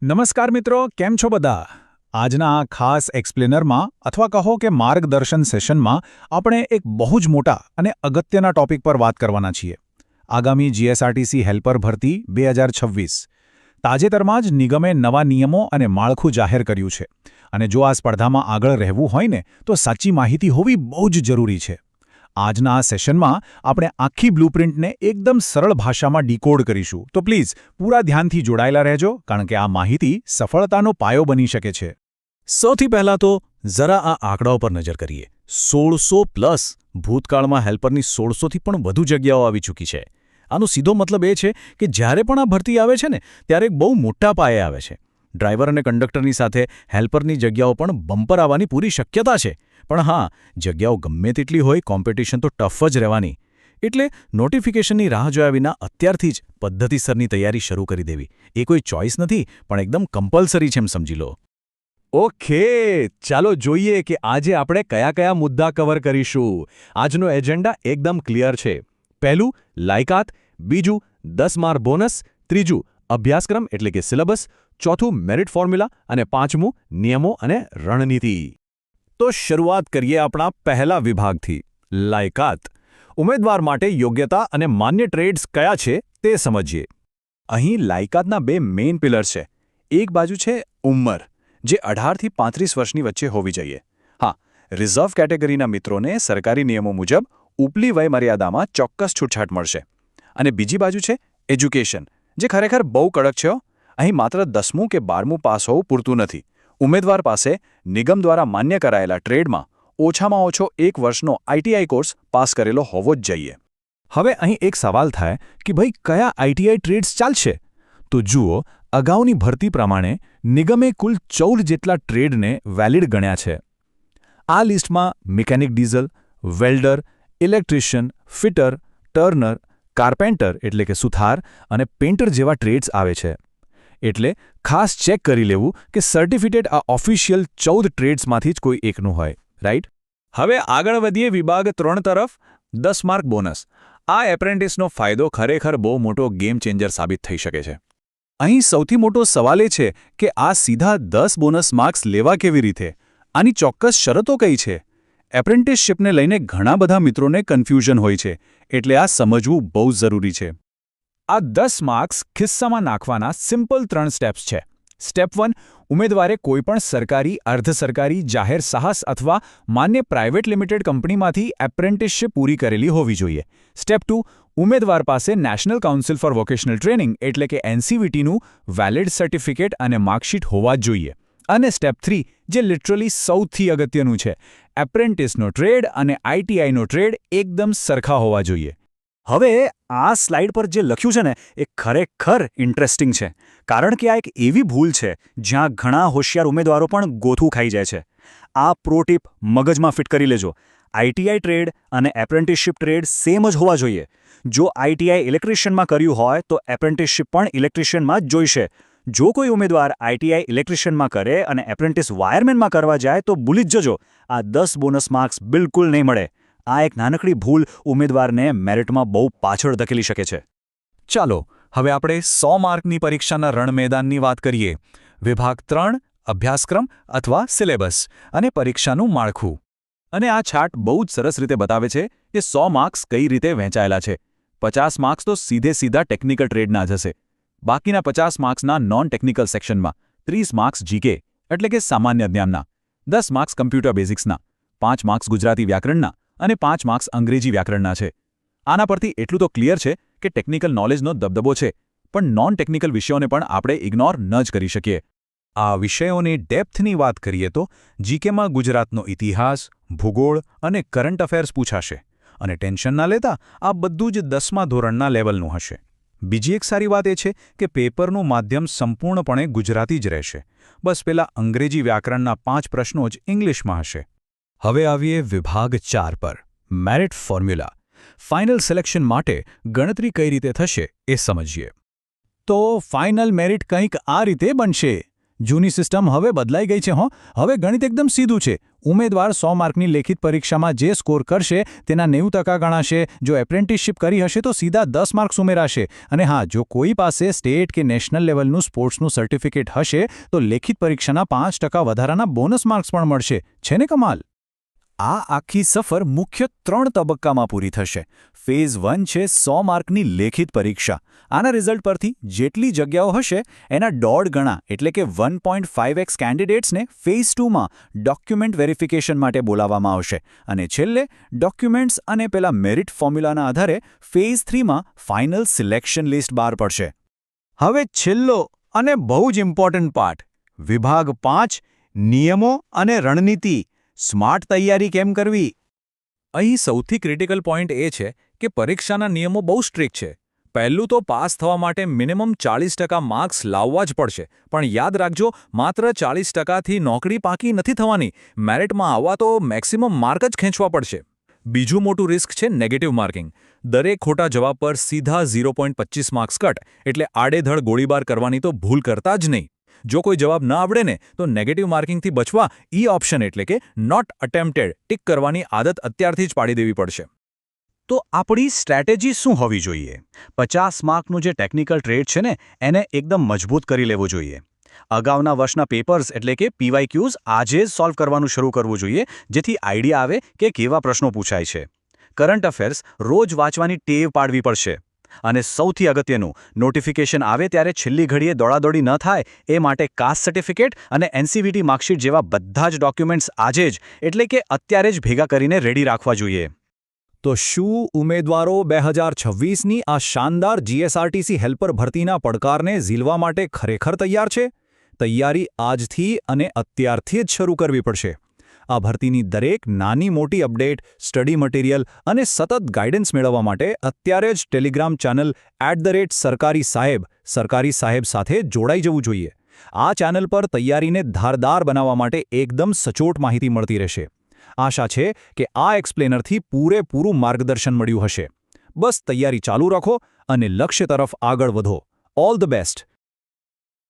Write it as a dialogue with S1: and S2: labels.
S1: નમસ્કાર મિત્રો, કેમ છો બધા? આજના આ ખાસ એક્સપ્લેનરમાં અથવા કહો કે માર્ગદર્શન સેશનમાં આપણે એક બહુ જ મોટા અને અગત્યના ટોપિક પર વાત કરવાના છીએ. આગામી જીએસઆરટીસી હેલ્પર ભરતી 2026. તાજેતરમાં જ નિગમે નવા નિયમો અને માળખું જાહેર કર્યું છે અને જો આ સ્પર્ધામાં આગળ રહેવું હોય ને તો સાચી માહિતી હોવી બહુ જ જરૂરી છે. આજના આ સેશનમાં આપણે આખી બ્લુપ્રિન્ટને એકદમ સરળ ભાષામાં ડીકોડ કરીશું, તો પ્લીઝ પૂરા ધ્યાનથી જોડાયેલા રહેજો કારણ કે આ માહિતી સફળતાનો પાયો બની શકે છે.
S2: સૌથી પહેલાં તો જરા આ આંકડાઓ પર નજર કરીએ. 1600+. ભૂતકાળમાં હેલ્પરની 1600થી પણ વધુ જગ્યાઓ આવી ચૂકી છે. આનો સીધો મતલબ એ છે કે જ્યારે પણ આ ભરતી આવે છે ને ત્યારે બહુ મોટા પાયે આવે છે. ડ્રાઈવર અને કંડક્ટરની સાથે હેલ્પરની જગ્યાઓ પણ બમ્પર આવવાની પૂરી શક્યતા છે. પણ હા, જગ્યાઓ ગમે તેટલી હોય, કોમ્પિટિશન તો ટફ જ રહેવાની. એટલે નોટિફિકેશનની રાહ જોયા વિના અત્યારથી જ પદ્ધતિસરની તૈયારી શરૂ કરી દેવી એ કોઈ ચોઇસ નથી, પણ એકદમ કમ્પલ્સરી છે એમ સમજી લો.
S3: ઓકે, ચાલો જોઈએ કે આજે આપણે કયા કયા મુદ્દા કવર કરીશું. આજનો એજન્ડા એકદમ ક્લિયર છે. પહેલું, લાયકાત. બીજું, 10 માર્ક બોનસ. ત્રીજું, અભ્યાસક્રમ એટલે કે સિલેબસ. ચોથું, મેરિટ ફોર્મ્યુલા. અને પાંચમું, નિયમો અને રણનીતિ. તો શરૂઆત કરીએ આપણા પહેલા વિભાગથી, લાયકાત. ઉમેદવાર માટે યોગ્યતા અને માન્ય ટ્રેડ્સ કયા છે તે સમજીએ. અહીં લાયકાતના બે મેઇન પિલર છે. એક બાજુ છે ઉંમર, જે 18થી 35 વર્ષની વચ્ચે હોવી જોઈએ. હા, રિઝર્વ કેટેગરીના મિત્રોને સરકારી નિયમો મુજબ ઉપલી વયમર્યાદામાં ચોક્કસ છૂટછાટ મળશે. અને બીજી બાજુ છે એજ્યુકેશન, જે ખરેખર બહુ કડક છે. અહીં માત્ર 10મું કે 12મું પાસ હોવું પૂરતું નથી. ઉમેદવાર પાસે નિગમ દ્વારા માન્ય કરાયેલા ટ્રેડમાં ઓછામાં ઓછો 1 વર્ષનો આઈટીઆઈ કોર્સ પાસ કરેલો હોવો જ જોઈએ. હવે અહીં એક સવાલ થાય કે ભાઈ કયા આઈટીઆઈ ટ્રેડ્સ ચાલશે? તો જુઓ, અગાઉની ભરતી પ્રમાણે નિગમે કુલ 14 જેટલા ટ્રેડને વેલિડ ગણ્યા છે. આ લિસ્ટમાં mechanic diesel, welder, electrician, fitter, Turner, carpenter એટલે કે સુથાર અને પેઇન્ટર જેવા ટ્રેડ્સ આવે છે. એટલે ખાસ ચેક કરી લેવું કે સર્ટિફિકેટ આ ઓફિશિયલ 14 ટ્રેડ્સમાંથી જ કોઈ એકનું હોય, રાઈટ? હવે આગળ વધીએ વિભાગ 3 તરફ, 10 માર્ક બોનસ. આ એપ્રેન્ટિસનો ફાયદો ખરેખર બહુ મોટો ગેમ ચેન્જર સાબિત થઈ શકે છે. અહીં સૌથી મોટો સવાલ એ છે કે આ સીધા 10 બોનસ માર્ક્સ લેવા કેવી રીતે? આની ચોક્કસ શરતો કઈ છે? એપ્રેન્ટિસશીપને લઈને ઘણા બધા મિત્રોને કન્ફ્યુઝન હોય છે, એટલે આ સમજવું બહુ જરૂરી છે. આ 10 માર્ક્સ ખિસ્સામાં નાખવાના સિમ્પલ 3 સ્ટેપ્સ છે. સ્ટેપ 1, ઉમેદવારે કોઈપણ સરકારી, અર્ધસરકારી, જાહેર સાહસ અથવા માન્ય પ્રાઇવેટ લિમિટેડ કંપનીમાંથી એપ્રેન્ટિસશીપ પૂરી કરેલી હોવી જોઈએ. સ્ટેપ 2, ઉમેદવાર પાસે national council four vocational training એટલે કે એનસીવીટીનું વેલિડ સર્ટિફિકેટ અને માર્કશીટ હોવા જ જોઈએ. અને સ્ટેપ 3, જે લિટરલી સૌથી અગત્યનું છે, એપ્રેન્ટિસનો ટ્રેડ અને આઈટીઆઈનો ટ્રેડ એકદમ સરખા હોવા જોઈએ. હવે આ સ્લાઇડ પર જે લખ્યું છે ને એ ખરેખર ઇન્ટરેસ્ટિંગ છે, કારણ કે આ એક એવી ભૂલ છે જ્યાં ઘણા હોશિયાર ઉમેદવારો પણ ગોથું ખાઈ જાય છે. આ પ્રો ટીપ મગજમાં ફિટ કરી લેજો. આઈટીઆઈ ટ્રેડ અને એપ્રેન્ટિસશીપ ટ્રેડ સેમ જ હોવા જોઈએ. જો આઈટીઆઈ ઇલેક્ટ્રિશિયનમાં કર્યું હોય તો એપ્રેન્ટિસશીપ પણ ઇલેક્ટ્રિશિયનમાં જ જોઈશે. જો કોઈ ઉમેદવાર આઈટીઆઈ ઇલેક્ટ્રિશિયનમાં કરે અને એપ્રેન્ટિસ વાયરમેનમાં કરવા જાય તો ભૂલી જ જજો, આ 10 બોનસ માર્ક્સ બિલકુલ નહીં મળે. આ એક નાનકડી ભૂલ ઉમેદવારને મેરિટમાં બહુ પાછળ ધકેલી શકે છે. ચાલો હવે આપણે 100 માર્કની પરીક્ષાના રણમેદાનની વાત કરીએ. વિભાગ 3, અભ્યાસક્રમ અથવા સિલેબસ અને પરીક્ષાનું માળખું. અને આ ચાર્ટ બહુ જ સરસ રીતે બતાવે છે કે 100 માર્ક્સ કઈ રીતે વહેંચાયેલા છે. 50 માર્ક્સ તો સીધા ટેકનિકલ ટ્રેડના જશે. બાકીના 50 માર્ક્સના નોન ટેકનિકલ સેક્શનમાં, 30 માર્ક્સ જીકે એટલે કે સામાન્ય જ્ઞાનના, 10 માર્ક્સ કમ્પ્યુટર બેઝિક્સના, 5 માર્ક્સ ગુજરાતી વ્યાકરણના અને 5 માર્ક્સ અંગ્રેજી વ્યાકરણના છે. આના પરથી એટલું તો ક્લિયર છે કે ટેકનિકલ નોલેજનો દબદબો છે, પણ નોન ટેકનિકલ વિષયોને પણ આપણે ઇગ્નોર ન જ કરી શકીએ. આ વિષયોની ડેપ્થની વાત કરીએ તો જીકેમાં ગુજરાતનો ઇતિહાસ, ભૂગોળ અને કરંટ અફેર્સ પૂછાશે. અને ટેન્શન ના લેતા, આ બધું જ 10મા ધોરણના લેવલનું હશે. બીજી એક સારી વાત એ છે કે પેપરનું માધ્યમ સંપૂર્ણપણે ગુજરાતી જ રહેશે. બસ પેલા અંગ્રેજી વ્યાકરણના 5 પ્રશ્નો જ ઇંગ્લિશમાં હશે. હવે આવીએ વિભાગ 4 પર, મેરિટ ફોર્મ્યુલા. ફાઇનલ સિલેક્શન માટે ગણતરી કઈ રીતે થશે એ સમજીએ. તો ફાઇનલ મેરિટ કંઈક આ રીતે બનશે.
S1: જૂની સિસ્ટમ હવે બદલાઈ ગઈ છે હો. હવે ગણિત એકદમ સીધું છે. ઉમેદવાર 100 માર્કની લેખિત પરીક્ષામાં જે સ્કોર કરશે તેના 90% ગણાશે. જો એપ્રેન્ટિસશીપ કરી હશે તો સીધા 10 માર્ક્સ ઉમેરાશે. અને હા, જો કોઈ પાસે સ્ટેટ કે નેશનલ લેવલનું સ્પોર્ટ્સનું સર્ટિફિકેટ હશે તો લેખિત પરીક્ષાના 5% વધારાના બોનસ માર્ક્સ પણ મળશે. છે ને કમાલ?
S2: આ આખી સફર મુખ્ય 3 તબક્કામાં પૂરી થશે. ફેઝ 1 છે 100 માર્કની લેખિત પરીક્ષા. આના રિઝલ્ટ પરથી જેટલી જગ્યાઓ હશે એના 1.5 ગણા એટલે કે 1.5x કેન્ડિડેટ્સને ફેઝ 2માં ડોક્યુમેન્ટ વેરિફિકેશન માટે બોલાવવામાં આવશે. અને છેલ્લે ડોક્યુમેન્ટ્સ અને પેલા મેરિટ ફોર્મ્યુલાના આધારે ફેઝ 3માં ફાઇનલ સિલેક્શન લિસ્ટ બહાર પડશે.
S3: હવે છેલ્લો અને બહુ જ ઇમ્પોર્ટન્ટ પાર્ટ, વિભાગ 5 નિયમો અને રણનીતિ. સ્માર્ટ તૈયારી કેમ કરવી?
S2: અહીં સૌથી ક્રિટિકલ પોઈન્ટ એ છે કે પરીક્ષાના નિયમો બહુ સ્ટ્રિક્ટ છે. પહેલું તો પાસ થવા માટે મિનિમમ 40% માર્ક્સ લાવવા જ પડશે. પણ યાદ રાખજો, માત્ર 40%થી નોકરી પાકી નથી થવાની. મેરિટમાં આવવા તો મેક્સિમમ માર્ક જ ખેંચવા પડશે. બીજું મોટું રિસ્ક છે નેગેટિવ માર્કિંગ. દરેક ખોટા જવાબ પર સીધા 0.25 માર્ક્સ કટ, એટલે આડેધડ ગોળીબાર કરવાની તો ભૂલ કરતા જ નહીં. જો કોઈ જવાબ ન આવડે ને તો નેગેટિવ માર્કિંગથી બચવા ઓપ્શન એટલે કે નોટ અટેમ્પ્ટેડ ટિક કરવાની આદત અત્યારથી જ પાડી દેવી પડશે.
S1: તો આપણી સ્ટ્રેટેજી શું હોવી જોઈએ? 50 માર્કનું જે ટેકનિકલ ટ્રેડ છે ને એને એકદમ મજબૂત કરી લેવું જોઈએ. અગાઉના વર્ષના પેપર્સ એટલે કે PYQs આજે જ સોલ્વ કરવાનું શરૂ કરવું જોઈએ, જેથી આઈડિયા આવે કે કેવા પ્રશ્નો પૂછાય છે. કરંટ અફેર્સ રોજ વાંચવાની ટેવ પાડવી પડશે. અને સૌથી અગત્યનું, નોટિફિકેશન આવે ત્યારે છેલ્લી ઘડીએ દોડાદોડી ન થાય એ માટે કાસ્ટ સર્ટિફિકેટ અને NCVT માર્કશીટ જેવા બધા જ ડોક્યુમેન્ટ્સ આજે જ એટલે કે અત્યારે જ ભેગા કરીને રેડી રાખવા જોઈએ.
S2: તો શું ઉમેદવારો 2026ની આ શાનદાર GSRTC હેલ્પર ભરતીના પડકારને ઝીલવા માટે ખરેખર તૈયાર છે? તૈયારી આજથી અને અત્યારથી જ શરૂ કરવી પડશે. આ ભરતીની દરેક નાની મોટી અપડેટ, સ્ટડી મટીરિયલ અને સતત ગાઈડન્સ મેળવવા માટે અત્યારે જ ટેલિગ્રામ ચેનલ @સરકારી સાહેબ સાથે જોડાઈ જવું જોઈએ. આ ચેનલ પર તૈયારીને ધારદાર બનાવવા માટે એકદમ સચોટ માહિતી મળતી રહેશે. આશા છે કે આ એક્સપ્લેનરથી પૂરેપૂરું માર્ગદર્શન મળ્યું હશે. બસ તૈયારી ચાલુ રાખો અને લક્ષ્ય તરફ આગળ વધો. All the best.